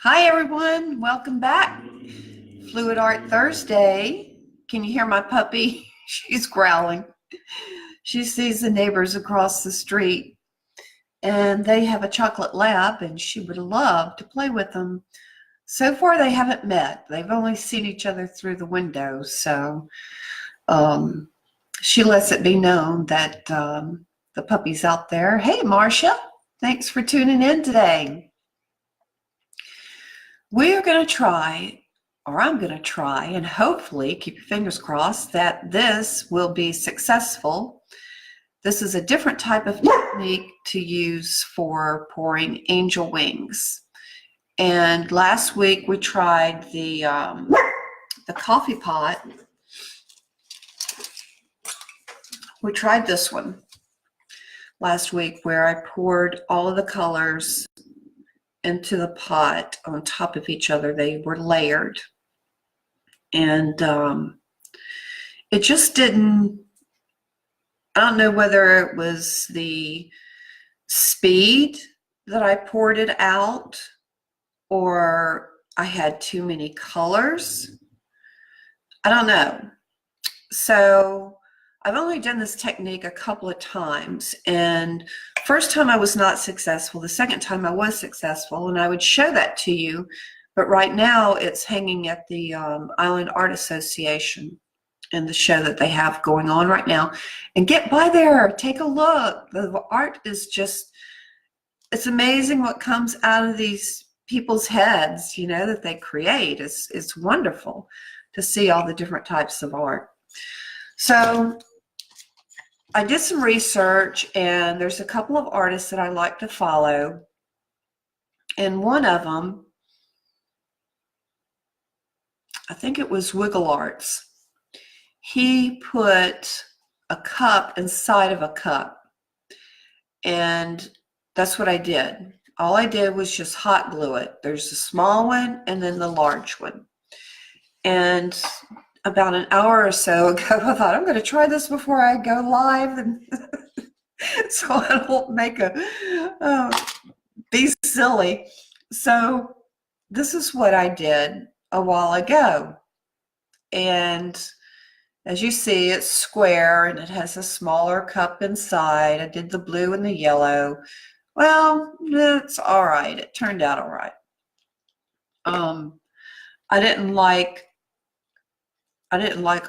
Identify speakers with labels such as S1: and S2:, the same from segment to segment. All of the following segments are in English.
S1: Hi everyone, welcome back. Fluid Art Thursday. Can you hear my puppy? She's growling. She sees the neighbors across the street and they have a chocolate lab and she would love to play with them. So far they haven't met. They've only seen each other through the window. So she lets it be known that the puppy's out there. Hey Marcia, thanks for tuning in today. We are going to try, or I'm going to try, and hopefully, keep your fingers crossed, that this will be successful. This is a different type of technique to use for pouring angel wings. And last week we tried the coffee pot. We tried this one last week where I poured all of the colors into the pot on top of each other. They were layered, and it just didn't, I don't know whether it was the speed that I poured it out or I had too many colors. I don't know. So I've only done this technique a couple of times, and first time I was not successful. The second time I was successful, and I would show that to you. But right now it's hanging at the Island Art Association in the show that they have going on right now. And get by there, take a look. The art is just, it's amazing what comes out of these people's heads, you know, that they create. It's wonderful to see all the different types of art. So I did some research, and there's a couple of artists that I like to follow. And one of them, I think it was Wiggle Arts. He put a cup inside of a cup. And that's what I did. All I did was just hot glue it. There's the small one and then the large one. And about an hour or so ago, I thought, I'm going to try this before I go live, and so I don't make be silly. So this is what I did a while ago. And as you see, it's square and it has a smaller cup inside. I did the blue and the yellow. Well, it's all right. It turned out all right. I didn't like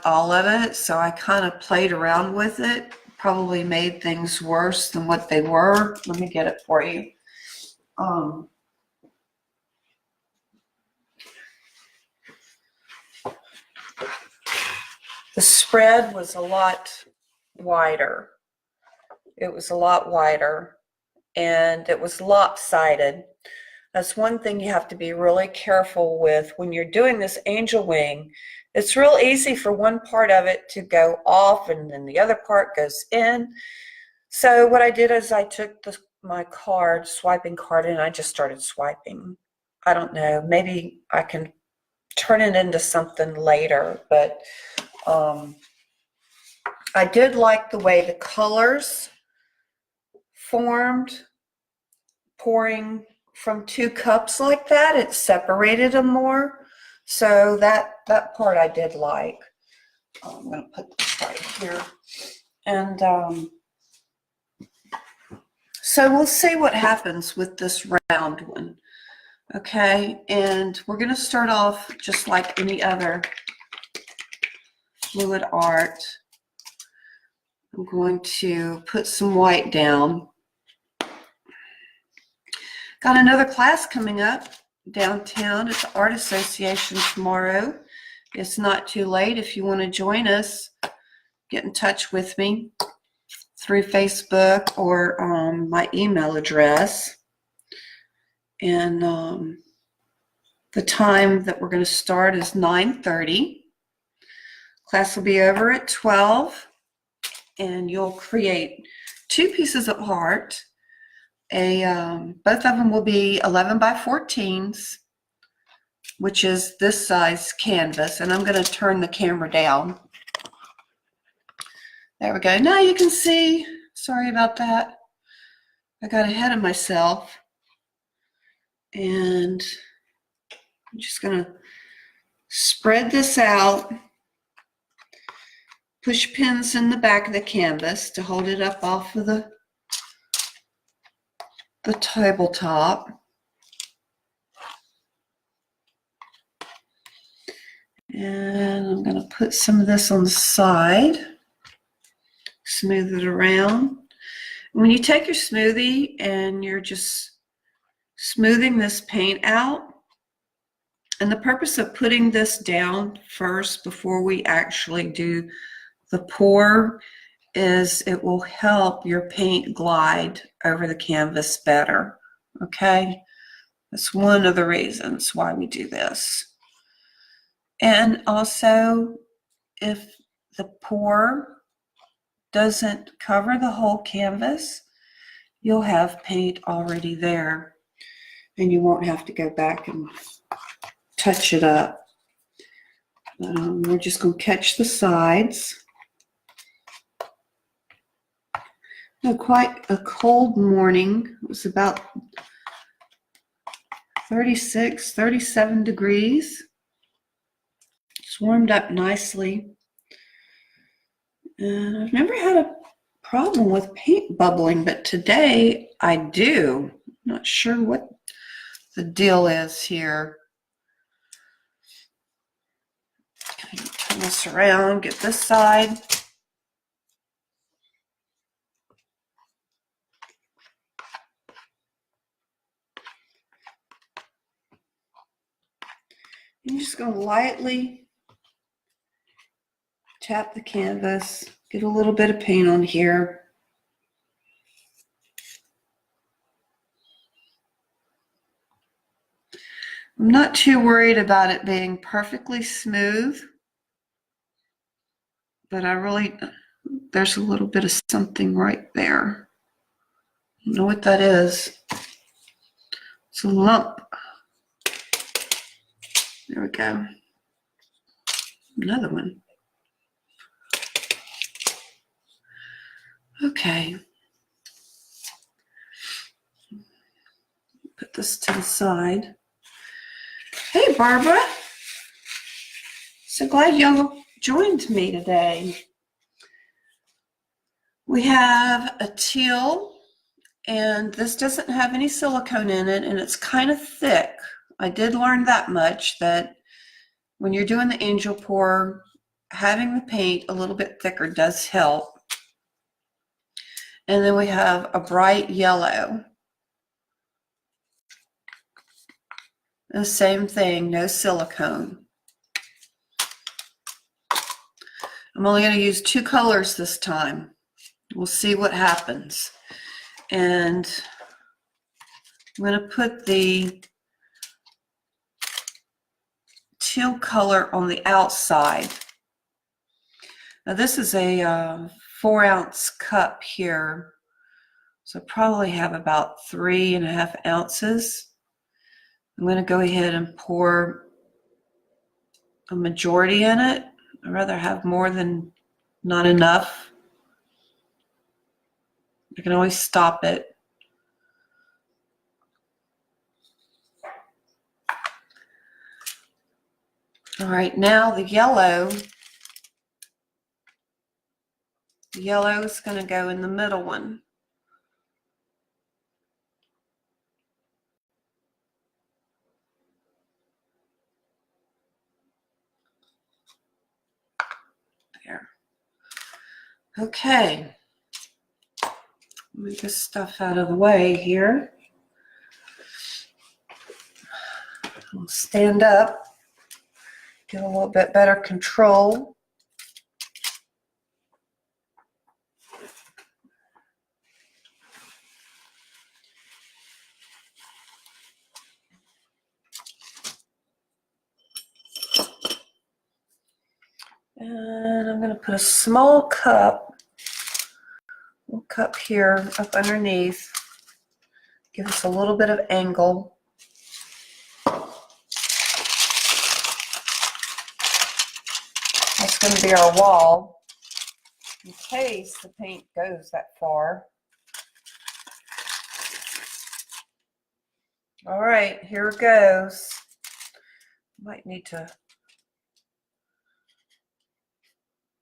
S1: all of it, so I kind of played around with it. Probably made things worse than what they were. Let me get it for you. The spread was a lot wider. It was a lot wider, and it was lopsided. That's one thing you have to be really careful with when you're doing this angel wing. It's real easy for one part of it to go off and then the other part goes in. So what I did is I took my swiping card, and I just started swiping. I don't know, maybe I can turn it into something later, but I did like the way the colors formed pouring from two cups like that. It separated them more. So that part I did like. I'm going to put this right here. And so we'll see what happens with this round one. Okay, and we're going to start off just like any other fluid art. I'm going to put some white down. Got another class coming up downtown at the Art Association tomorrow. It's not too late. If you want to join us, get in touch with me through Facebook or my email address. And the time that we're going to start is 9:30. Class will be over at 12, and you'll create two pieces of art. Both of them will be 11 by 14s, which is this size canvas, and I'm going to turn the camera down. There we go. Now you can see. Sorry about that. I got ahead of myself. And I'm just going to spread this out, push pins in the back of the canvas to hold it up off of the tabletop. And I'm going to put some of this on the side, smooth it around. When you take your smoothie and you're just smoothing this paint out, and the purpose of putting this down first before we actually do the pour is it will help your paint glide over the canvas better, okay? That's one of the reasons why we do this. And also, if the pour doesn't cover the whole canvas, you'll have paint already there and you won't have to go back and touch it up. We're just going to catch the sides. Quite a cold morning. It was about 36, 37 degrees. It's warmed up nicely. And I've never had a problem with paint bubbling, but today I do. I'm not sure what the deal is here. Turn this around, get this side. You're just going to lightly tap the canvas, get a little bit of paint on here. I'm not too worried about it being perfectly smooth, but there's a little bit of something right there. I don't know what that is. It's a lump. There we go. Another one. Okay. Put this to the side. Hey, Barbara. So glad y'all joined me today. We have a teal, and this doesn't have any silicone in it, and it's kind of thick. I did learn that much, that when you're doing the angel pour, having the paint a little bit thicker does help. And then we have a bright yellow. The same thing, no silicone. I'm only going to use 2 colors this time. We'll see what happens. And I'm going to put the teal color on the outside. Now this is a 4-ounce cup here, so I probably have about 3.5 ounces. I'm going to go ahead and pour a majority in it. I'd rather have more than not enough. I can always stop it. All right, now the yellow is going to go in the middle one. There. Okay. Move this stuff out of the way here. I'll stand up, get a little bit better control. And I'm going to put a small cup here up underneath. Give us a little bit of angle. That's going to be our wall in case the paint goes that far. All right, here it goes. Might need to, I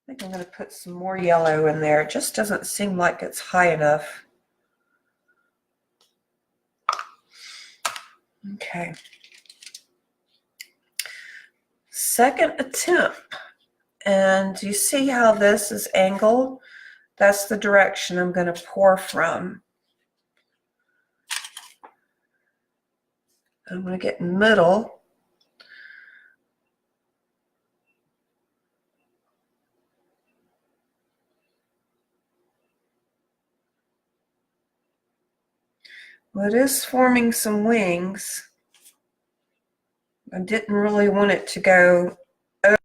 S1: think I'm going to put some more yellow in there. It just doesn't seem like it's high enough. Okay. Second attempt. And you see how this is angled? That's the direction I'm going to pour from. I'm going to get in the middle. Well, it is forming some wings. I didn't really want it to go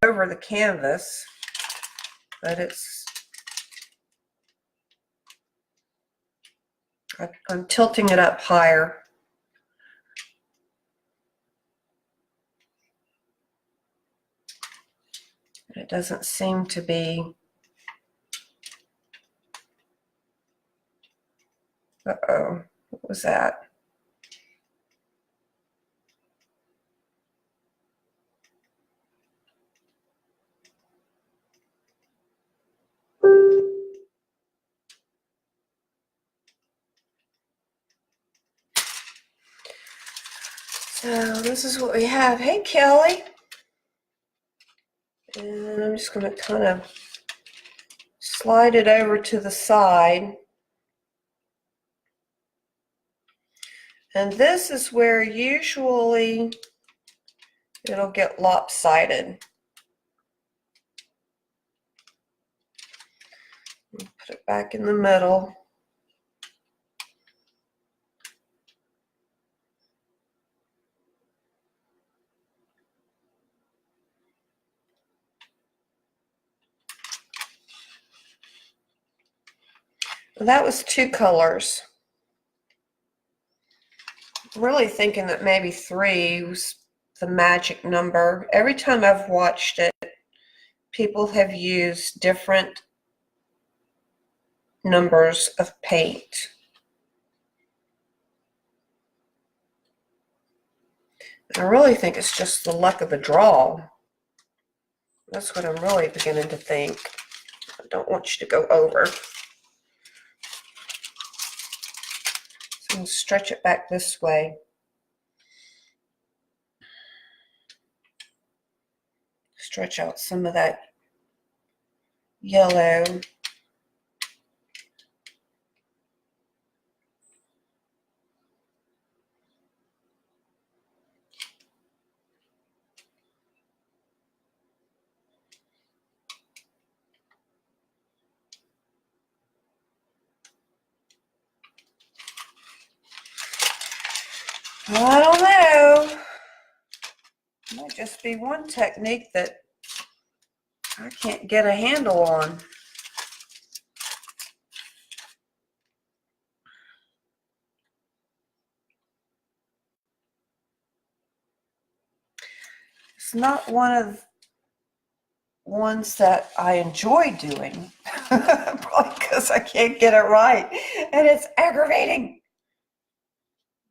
S1: over the canvas, but I'm tilting it up higher. It doesn't seem to be. Uh-oh, what was that? So this is what we have. Hey, Kelly. And I'm just going to kind of slide it over to the side. And this is where usually it'll get lopsided. Put it back in the middle. That was 2 colors. I'm really thinking that maybe 3 was the magic number. Every time I've watched it, people have used different numbers of paint. I really think it's just the luck of the draw. That's what I'm really beginning to think. I don't want you to go over. So I'm going to stretch it back this way. Stretch out some of that yellow. I don't know. It might just be one technique that I can't get a handle on. It's not one of ones that I enjoy doing, probably because I can't get it right, and it's aggravating.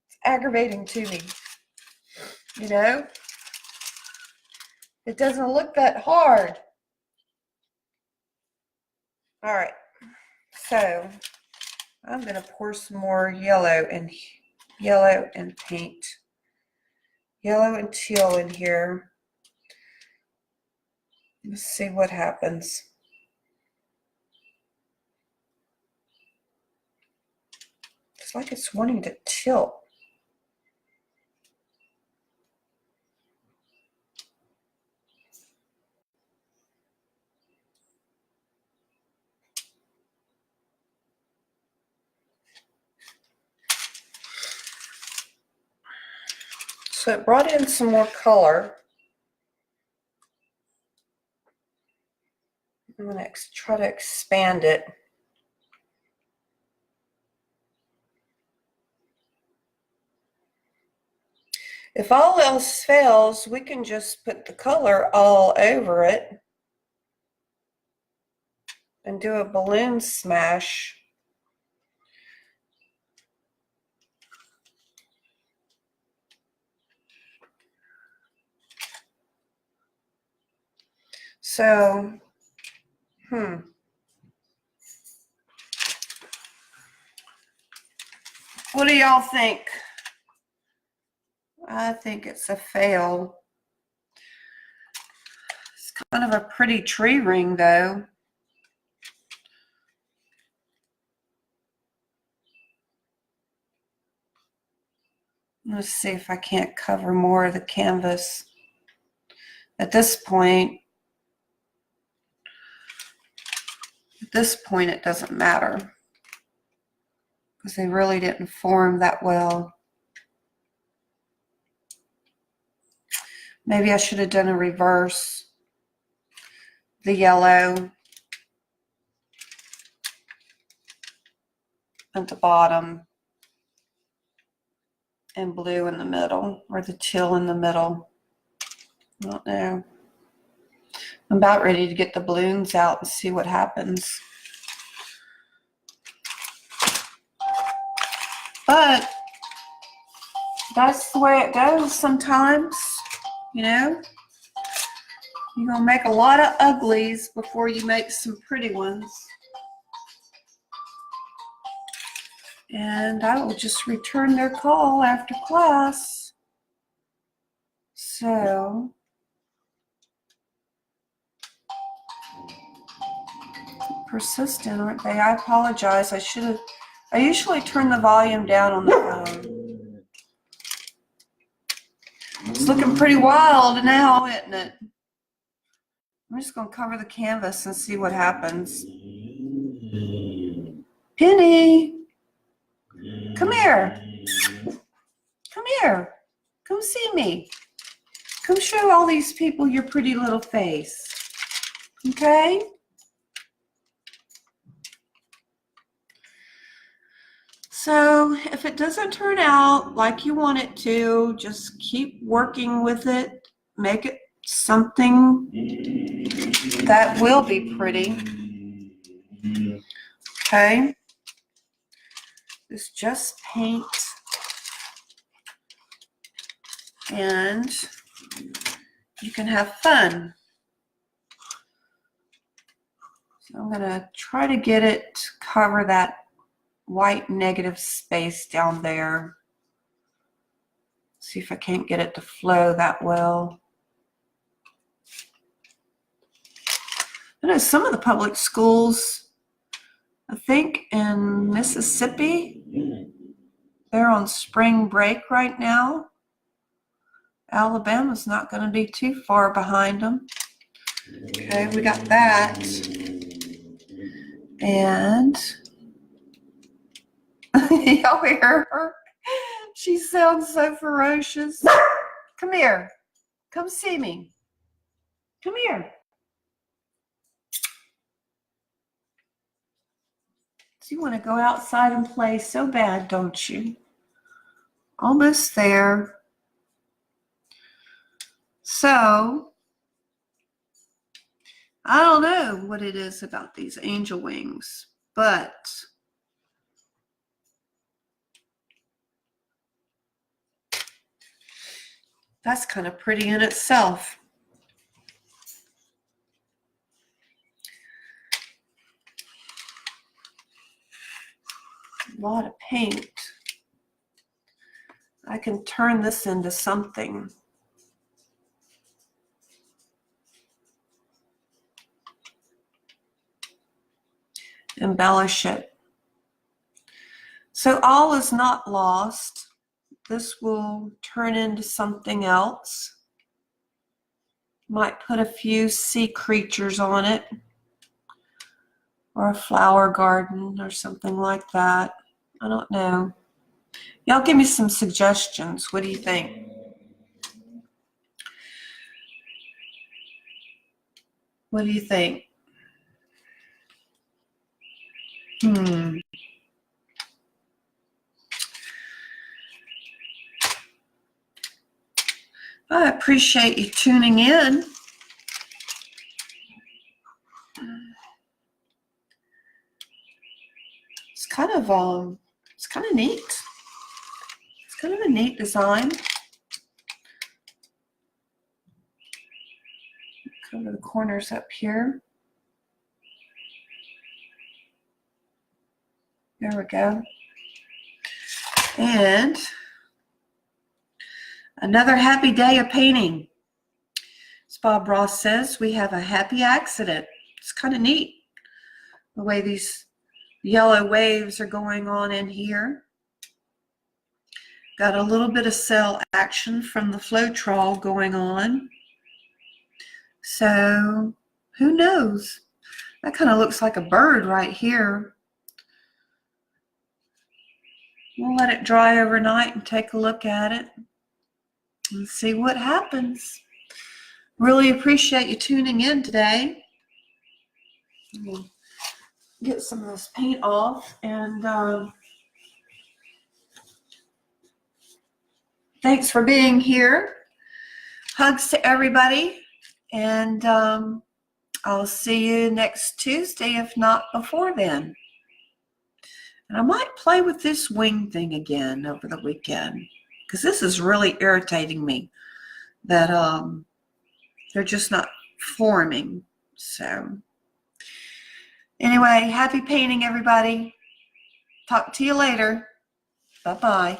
S1: It's aggravating to me, you know? It doesn't look that hard. All right, so I'm going to pour some more yellow and paint, yellow and teal in here. Let's see what happens. It's like it's wanting to tilt. So it brought in some more color. I'm going to try to expand it. If all else fails, we can just put the color all over it and do a balloon smash. So, what do y'all think? I think it's a fail. It's kind of a pretty tree ring, though. Let's see if I can't cover more of the canvas. At this point, it doesn't matter because they really didn't form that well. Maybe I should have done a reverse. The yellow at the bottom and blue in the middle, or the teal in the middle. I don't know. I'm about ready to get the balloons out and see what happens. But that's the way it goes sometimes, you know. You're going to make a lot of uglies before you make some pretty ones. And I will just return their call after class. So, persistent, aren't they? I apologize. I usually turn the volume down on the phone. It's looking pretty wild now, isn't it? I'm just going to cover the canvas and see what happens. Penny! Come here. Come here. Come see me. Come show all these people your pretty little face. Okay? So if it doesn't turn out like you want it to, just keep working with it. Make it something that will be pretty. Okay? It's just paint. And you can have fun. So I'm going to try to get it to cover that white negative space down there. See if I can't get it to flow that well. I know some of the public schools, I think in Mississippi, they're on spring break right now. Alabama's not going to be too far behind them. Okay, we got that. And y'all hear her? She sounds so ferocious. Come here. Come see me. Come here. So you want to go outside and play so bad, don't you? Almost there. So, I don't know what it is about these angel wings, but that's kind of pretty in itself. A lot of paint. I can turn this into something. Embellish it. So all is not lost. This will turn into something else. Might put a few sea creatures on it, or a flower garden or something like that. I don't know. Y'all give me some suggestions. What do you think? What do you think? I appreciate you tuning in. It's kind of neat. It's kind of a neat design. Go to the corners up here. There we go. And another happy day of painting. As Bob Ross says, we have a happy accident. It's kind of neat the way these yellow waves are going on in here. Got a little bit of cell action from the Floetrol going on. So who knows? That kind of looks like a bird right here. We'll let it dry overnight and take a look at it and see what happens. Really appreciate you tuning in today. We'll get some of this paint off, and thanks for being here. Hugs to everybody, and I'll see you next Tuesday, if not before then. And I might play with this wing thing again over the weekend, because this is really irritating me that they're just not forming. So anyway, happy painting, everybody. Talk to you later. Bye-bye.